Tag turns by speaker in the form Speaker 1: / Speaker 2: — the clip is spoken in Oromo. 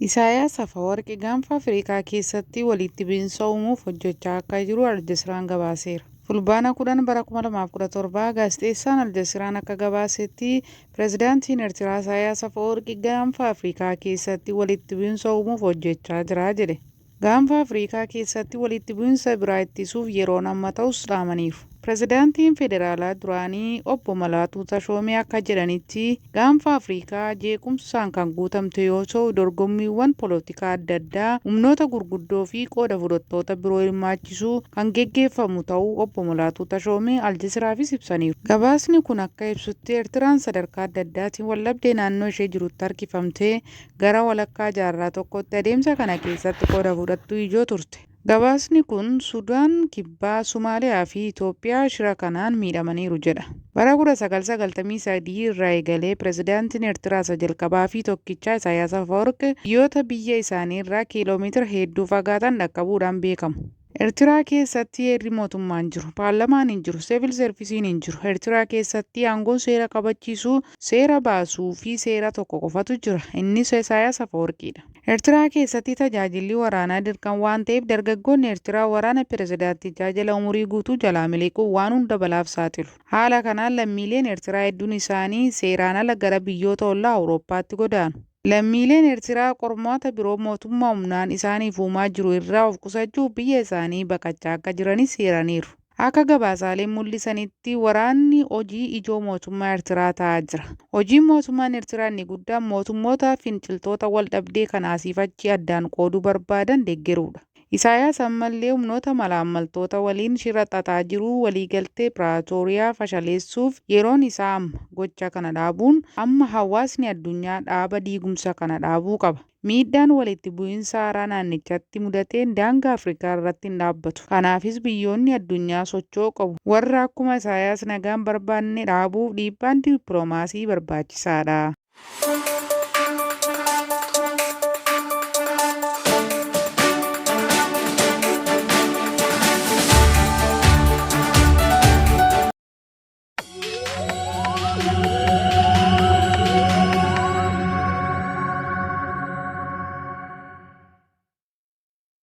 Speaker 1: Isaayyaas Afeworqi gaanfa Afrikaa keessatti walitti bu'iinsa uumuuf hojjechaa akka jiru Aljaziraan gabaaseera. Fulbaana 10 bara 2017 gaazexeessaan Aljaziraan akka gabaasetti pireezidaantiin Eertiraa Isaayyaas Afeworqi gaanfa Afrikaa keessatti walitti bu'iinsa uumuuf hojjechaa jira jedhe. Gaanfa Afrikaa keessatti walitti bu'iinsa biraa ittisuuf yeroon amma ta'us dhaamaniiru. Pireezidaantiin Federaalaa duraanii obbo Malaatuu Tashoomee akka jedhanitti gaanfa Afrikaa jeequmsaan kan guutamte yoo ta'u dorgommiiwwan poolitikaa adda addaa humnoota gurguddoo fi qooda fudhattoota biroo hirmaachisuu kan geggeeffamu ta'uu obbo Malaatuu Tashoomee Aljaziraafis ibsaniiru. Gabaasni kun akka ibsutti Eertiraan sadarkaa adda addaatiin waldhabdee naannoo ishee jirutti harkifamtee gara walakkaa jaarraa tokkotti adeemsa kana keessatti qooda fudhattuu ijoo turte. Gabaasni kun Sudaan Kibbaa, Somaaliyaa fi Itoophiyaa shira kanaan miidhamaniiru jedha. Bara 1993 irraa eegalee pireezidaantiin Eertiraa isa jalqabaa fi tokkichaa Isaayyaas Afeworqi biyyoota biyya isaanii irraa kiiloomeetira hedduu fagaatan dhaqqabuudhaan beekamu. Eertiraa keessatti heerri mootummaa hin jiru, paarlamaan hin jiru, siivil sarviisiin hin jiru. Eertiraa keessatti aangoon seera kabachiisuu, seera baasuu fi seera tokko qofatu jira. Innis Isaayyaas Afeworqiidha. Eertiraa keessatti tajaajilli waraanaa dirqama waan ta'eef dargaggoonni Eertiraa waraana pireezidaantichaa jala umurii guutuu jalaa miliquun waan hunda balaaf saaxilu. Haala kanaan lammiileen Eertiraa hedduun isaanii seeraan ala gara biyyoota ollaa Awurooppaatti godaanu. Lammiileen Eertiraa qormaata biroo mootummaa humnaan isaaniif uumaa jiru irraa of qusachuuf biyya isaanii baqachaa akka jiranis seeraniiru. Akka gabaasaaleen mul'isanitti waraanni hojii ijoo mootummaa Eertiraa ta'aa jira. Hojiin mootummaan Eertiraa inni guddaan mootummoota finciltoota waldhabdee kanaa achi addaan qooduu barbaadan deeggaruudha. Isaayyaas ammallee humnoota malaammaltoota waliin shira xaxaa jiru waliigaltee Piraatooriyaa fashaleessuuf yeroon isaa amma. Gocha kana dhaabuun amma hawaasni addunyaa dhaaba diigumsa kana dhaabuu qaba. Miidhaan walitti bu'iinsa haaraa naannichatti mudateen daangaa Afrikaa irratti hin dhaabbatu. Kanaafis biyyoonni addunyaa socho'uu qabu. Warra akkuma Isaayyaas nagaan barbaanne dhaabuuf dhiibbaan dippiloomaasii barbaachisaadha.